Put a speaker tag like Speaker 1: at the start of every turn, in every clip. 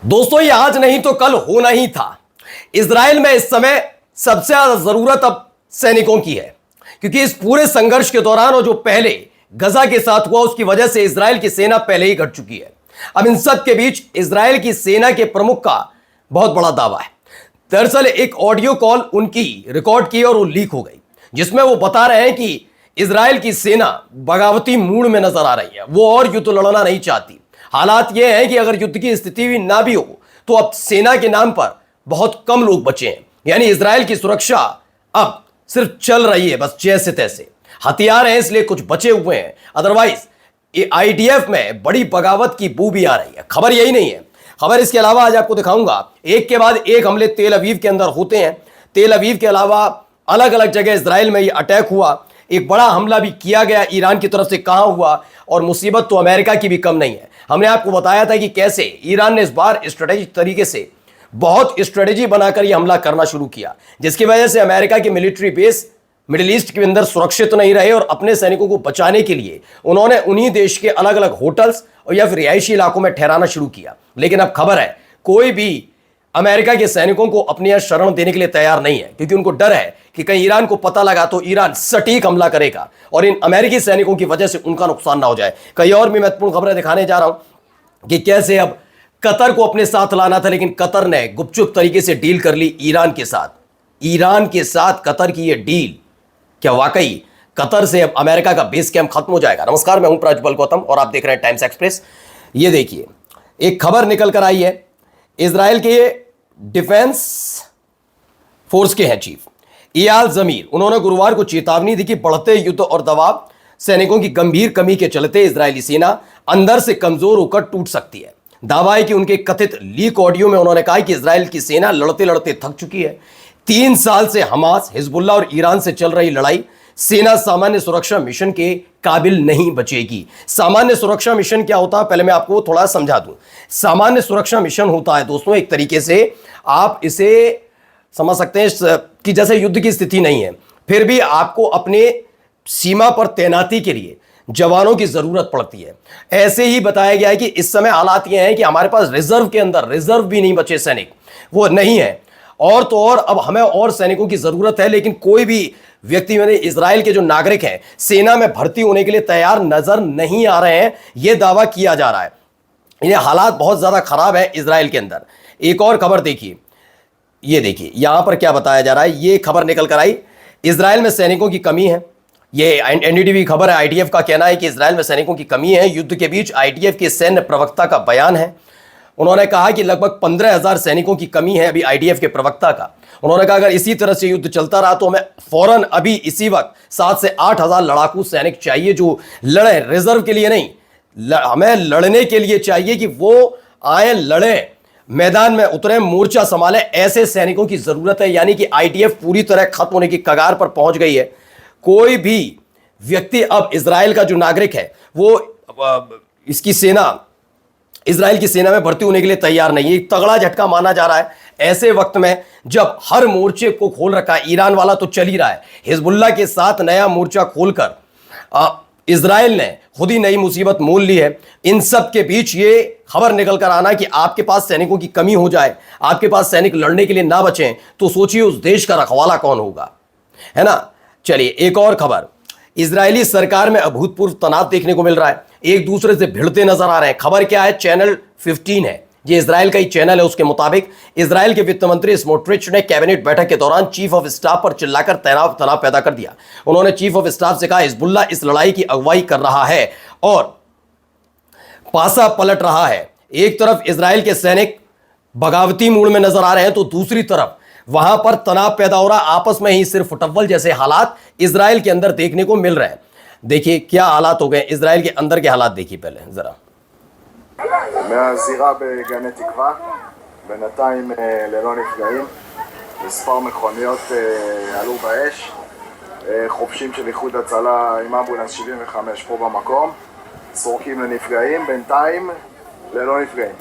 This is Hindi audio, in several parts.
Speaker 1: दोस्तों ये आज नहीं तो कल होना ही था। इजराइल में इस समय सबसे ज्यादा जरूरत अब सैनिकों की है, क्योंकि इस पूरे संघर्ष के दौरान और जो पहले गजा के साथ हुआ उसकी वजह से इजराइल की सेना पहले ही घट चुकी है। अब इन सब के बीच इजराइल की सेना के प्रमुख का बहुत बड़ा दावा है। दरअसल एक ऑडियो कॉल उनकी रिकॉर्ड की और वो लीक हो गई, जिसमें वो बता रहे हैं कि इजराइल की सेना बगावती मूड में नजर आ रही है, वो और युद्ध लड़ना नहीं चाहती। हालात यह है कि अगर युद्ध की स्थिति भी ना भी हो तो अब सेना के नाम पर बहुत कम लोग बचे हैं, यानी इजराइल की सुरक्षा अब सिर्फ चल रही है बस जैसे तैसे। हथियार हैं इसलिए कुछ बचे हुए हैं, अदरवाइज आईडीएफ में बड़ी बगावत की बू भी आ रही है। खबर यही नहीं है, खबर इसके अलावा आज आपको दिखाऊंगा। एक के बाद एक हमले तेल अवीव के अंदर होते हैं। तेल अवीव के अलावा अलग अलग जगह इजराइल में ये अटैक हुआ। एक बड़ा हमला भी किया गया ईरान की तरफ से, कहां हुआ, और मुसीबत तो अमेरिका की भी कम नहीं है। हमने आपको बताया था कि कैसे ईरान ने इस बार स्ट्रेटेजिक तरीके से बहुत स्ट्रेटेजी बनाकर यह हमला करना शुरू किया, जिसकी वजह से अमेरिका के मिलिट्री बेस मिडिल ईस्ट के अंदर सुरक्षित नहीं रहे और अपने सैनिकों को बचाने के लिए उन्होंने उन्हीं देश के अलग अलग होटल्स और या फिर रिहायशी इलाकों में ठहराना शुरू किया। लेकिन अब खबर है कोई भी अमेरिका के सैनिकों को अपने यहां शरण देने के लिए तैयार नहीं है, क्योंकि उनको डर है कि कहीं ईरान को पता लगा तो ईरान सटीक हमला करेगा और इन अमेरिकी सैनिकों की वजह से उनका नुकसान ना हो जाए। कई और भी महत्वपूर्ण खबरें दिखाने जा रहा हूं कि कैसे अब कतर को अपने साथ लाना था, लेकिन कतर ने गुपचुप तरीके से डील कर ली ईरान के साथ। ईरान के साथ कतर की यह डील, क्या वाकई कतर से अब अमेरिका का बेस कैंप खत्म हो जाएगा? नमस्कार, मैं हूं प्रज्वल गौतम और आप देख रहे हैं टाइम्स एक्सप्रेस। ये देखिए एक खबर निकल कर आई है, इजराइल के डिफेंस फोर्स के हैं चीफ इयाल जमीर। उन्होंने गुरुवार को चेतावनी दी कि बढ़ते युद्ध और दबाव सैनिकों की गंभीर कमी के चलते इजरायली सेना अंदर से कमजोर होकर टूट सकती है। दावा है कि उनके कथित लीक ऑडियो में उन्होंने कहा कि इजराइल की सेना लड़ते लड़ते थक चुकी है। 3 साल से हमास, हिजबुल्लाह और ईरान से चल रही लड़ाई, सेना सामान्य सुरक्षा मिशन के काबिल नहीं बचेगी। सामान्य सुरक्षा मिशन क्या होता है, पहले मैं आपको थोड़ा समझा दूं। सामान्य सुरक्षा मिशन होता है दोस्तों, एक तरीके से आप इसे समझ सकते हैं कि जैसे युद्ध की स्थिति नहीं है, फिर भी आपको अपने सीमा पर तैनाती के लिए जवानों की जरूरत पड़ती है। ऐसे ही बताया गया है कि इस समय हालात ये हैं कि हमारे पास रिजर्व के अंदर रिजर्व भी नहीं बचे, सैनिक वो नहीं है, और तो और अब हमें और सैनिकों की जरूरत है। लेकिन कोई भी व्यक्ति, मैंने इजराइल के जो नागरिक हैं, सेना में भर्ती होने के लिए तैयार नजर नहीं आ रहे हैं, यह दावा किया जा रहा है। इन्हें हालात बहुत ज्यादा खराब है इजराइल के अंदर। एक और खबर देखिए, ये देखिए यहां पर क्या बताया जा रहा है। ये खबर निकल कर आई, इजराइल में सैनिकों की कमी है। ये एनडीटीवी खबर है। आईडीएफ का कहना है कि इजराइल में सैनिकों की कमी है। युद्ध के बीच आईडीएफ के सैन्य प्रवक्ता का बयान है। उन्होंने कहा कि लगभग 15,000 सैनिकों की कमी है अभी आईडीएफ के प्रवक्ता का। उन्होंने कहा अगर इसी तरह से युद्ध चलता रहा तो हमें फौरन अभी इसी वक्त 7 से 8,000 लड़ाकू सैनिक चाहिए जो लड़े, रिजर्व के लिए नहीं, हमें लड़ने के लिए चाहिए कि वो आए, लड़े, मैदान में उतरे, मोर्चा संभाले। ऐसे सैनिकों की जरूरत है। यानी कि आईडीएफ पूरी तरह खत्म होने की कगार पर पहुंच गई है। कोई भी व्यक्ति अब इजराइल का जो नागरिक है वो इसकी सेना, इजराइल की सेना में भर्ती होने के लिए तैयार नहीं है। एक तगड़ा झटका माना जा रहा है ऐसे वक्त में जब हर मोर्चे को खोल रखा है। ईरान वाला तो चल ही रहा है, हिजबुल्लाह के साथ नया मोर्चा खोलकर इजराइल ने खुद ही नई मुसीबत मोल ली है। इन सब के बीच ये खबर निकल कर आना कि आपके पास सैनिकों की कमी हो जाए, आपके पास सैनिक लड़ने के लिए ना बचें, तो सोचिए उस देश का रखवाला कौन होगा, है ना। चलिए एक और खबर, इजरायली सरकार में अभूतपूर्व तनाव देखने को मिल रहा है, एक दूसरे से भिड़ते नजर आ रहे हैं। खबर क्या है, चैनल 15 है, ये इजराइल का ही चैनल है। उसके मुताबिक इजराइल के वित्त मंत्री स्मोट्रिच ने कैबिनेट बैठक के दौरान चीफ ऑफ स्टाफ पर चिल्लाकर तनाव पैदा कर दिया। उन्होंने चीफ ऑफ स्टाफ से कहा हिजबुल्लाह इस लड़ाई की अगुवाई कर रहा है और पासा पलट रहा है। एक तरफ इजराइल के सैनिक बगावती मूड में नजर आ रहे हैं तो दूसरी तरफ वहां पर तनाव पैदा हो रहा, आपस में ही सिर्फ फुटबॉल जैसे हालात इजराइल के अंदर देखने को मिल रहे हैं। देखिए क्या हालात हो गए इजराइल के अंदर के हालात, देखिए पहले जरा।
Speaker 2: מהזירה בגני תקווה, בינתיים ללא נפגעים, מספר מכוניות עלו באש, חובשים של איחוד הצלה עם אמבולנס 75 פה במקום, סורקים לנפגעים, בינתיים ללא נפגעים.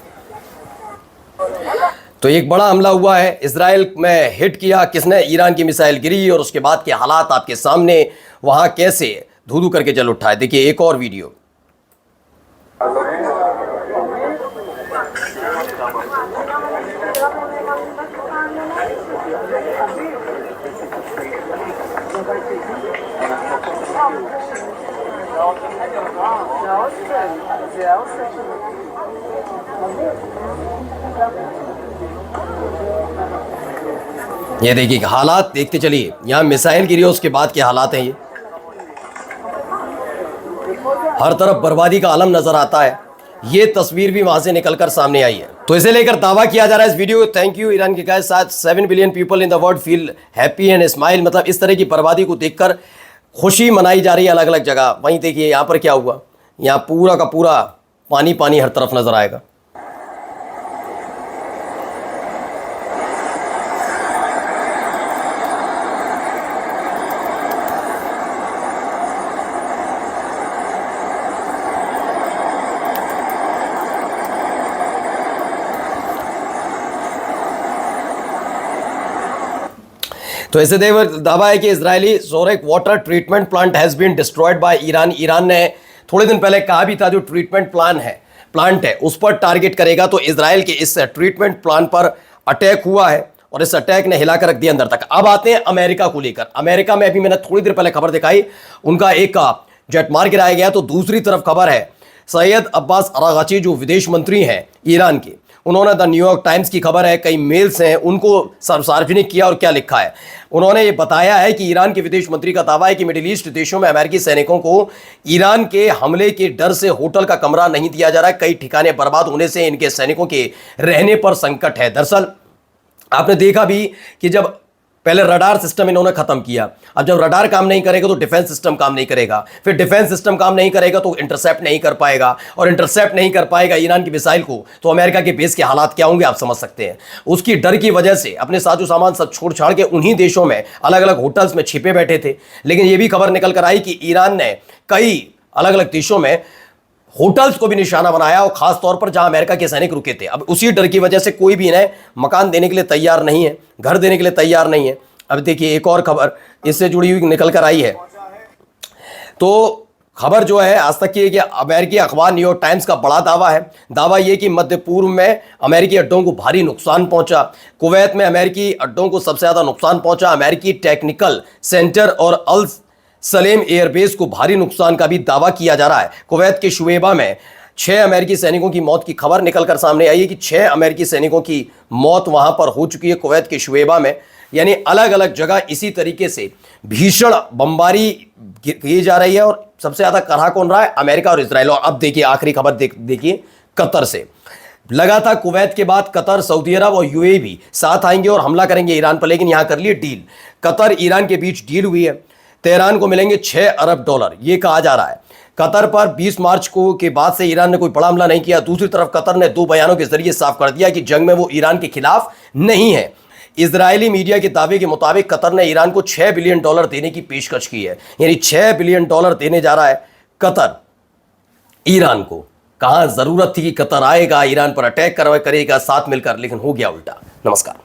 Speaker 1: तो एक बड़ा हमला हुआ है, इजराइल में हिट किया किसने, ईरान की मिसाइल गिरी और उसके बाद के हालात आपके सामने, वहां कैसे धू धू करके जल उठा है। देखिए एक और वीडियो। ये देखिए हालात देखते चलिए, यहाँ मिसाइल गिरी उसके बाद के हालात हैं ये। हर तरफ बर्बादी का आलम नजर आता है। ये तस्वीर भी वहां से निकलकर सामने आई है। तो इसे लेकर दावा किया जा रहा है इस वीडियो। थैंक यू ईरान के गाइस, साथ 7 billion people in the world feel happy and smile. मतलब इस तरह की बर्बादी को देखकर खुशी मनाई जा रही है अलग अलग जगह। वहीं देखिए यहाँ पर क्या हुआ, यहाँ पूरा का पूरा पानी पानी हर तरफ नजर आएगा। तो ऐसे दावा है कि Israeli Sorek water treatment plant has been destroyed by Iran. Iran ने थोड़े दिन पहले कहा भी था जो ट्रीटमेंट प्लांट है उस पर टारगेट करेगा। तो इजराइल के इस ट्रीटमेंट प्लांट पर अटैक हुआ है और इस अटैक ने हिलाकर रख दिया अंदर तक। अब आते हैं अमेरिका को लेकर। अमेरिका में अभी मैंने थोड़ी देर पहले खबर दिखाई, उनका एक जेट मार गिराया गया। तो दूसरी तरफ खबर है सैयद अब्बास अरागची जो विदेश मंत्री हैं ईरान के, उन्होंने द न्यूयॉर्क टाइम्स की खबर है, कई मेल्स हैं उनको सार्वजनिक किया और क्या लिखा है। उन्होंने ये बताया है कि ईरान के विदेश मंत्री का दावा है कि मिडिल ईस्ट देशों में अमेरिकी सैनिकों को ईरान के हमले के डर से होटल का कमरा नहीं दिया जा रहा है। कई ठिकाने बर्बाद होने से इनके सैनिकों के रहने पर संकट है। दरअसल आपने देखा भी कि जब पहले रडार सिस्टम इन्होंने खत्म किया, अब जब रडार काम नहीं करेगा तो डिफेंस सिस्टम काम नहीं करेगा, फिर डिफेंस सिस्टम काम नहीं करेगा तो इंटरसेप्ट नहीं कर पाएगा, और इंटरसेप्ट नहीं कर पाएगा ईरान की मिसाइल को, तो अमेरिका के बेस के हालात क्या होंगे आप समझ सकते हैं। उसकी डर की वजह से अपने साजो सामान सब छोड़ छाड़ के उन्हीं देशों में अलग अलग होटल्स में छिपे बैठे थे। लेकिन यह भी खबर निकल कर आई कि ईरान ने कई अलग अलग देशों में होटल्स को भी निशाना बनाया, और खास तौर पर जहां अमेरिका के सैनिक रुके थे। अब उसी डर की वजह से कोई भी इन्हें मकान देने के लिए तैयार नहीं है, घर देने के लिए तैयार नहीं है। अब देखिए एक और खबर इससे जुड़ी हुई निकल कर आई है। तो खबर जो है आज तक की है कि अमेरिकी अखबार न्यूयॉर्क टाइम्स का बड़ा दावा है। दावा यह कि मध्य पूर्व में अमेरिकी अड्डों को भारी नुकसान पहुंचा। कुवैत में अमेरिकी अड्डों को सबसे ज्यादा नुकसान पहुंचा। अमेरिकी टेक्निकल सेंटर और अल सलेम एयरबेस को भारी नुकसान का भी दावा किया जा रहा है। कुवैत के शुएबा में 6 अमेरिकी सैनिकों की मौत की खबर निकलकर सामने आई है कि 6 अमेरिकी सैनिकों की मौत वहां पर हो चुकी है कुवैत के शुएबा में। यानी अलग अलग जगह इसी तरीके से भीषण बमबारी की जा रही है, और सबसे ज्यादा करहा कौन रहा है, अमेरिका और इजराइल। और अब देखिए आखिरी खबर देखिए कतर से। लगा था कुवैत के बाद कतर, सऊदी अरब और यूएई भी साथ आएंगे और हमला करेंगे ईरान पर, लेकिन यहां कर लिए डील। कतर ईरान के बीच डील हुई है, तेहरान को मिलेंगे $6 अरब, ये कहा जा रहा है। कतर पर 20 मार्च को के बाद से ईरान ने कोई बड़ा हमला नहीं किया। दूसरी तरफ कतर ने 2 बयानों के जरिए साफ कर दिया कि जंग में वो ईरान के खिलाफ नहीं है। इजरायली मीडिया के दावे के मुताबिक कतर ने ईरान को $6 बिलियन देने की पेशकश की है। यानी $6 बिलियन देने जा रहा है कतर ईरान को। कहां जरूरत थी कि कतर आएगा, ईरान पर अटैक करेगा साथ मिलकर, लेकिन हो गया उल्टा। नमस्कार।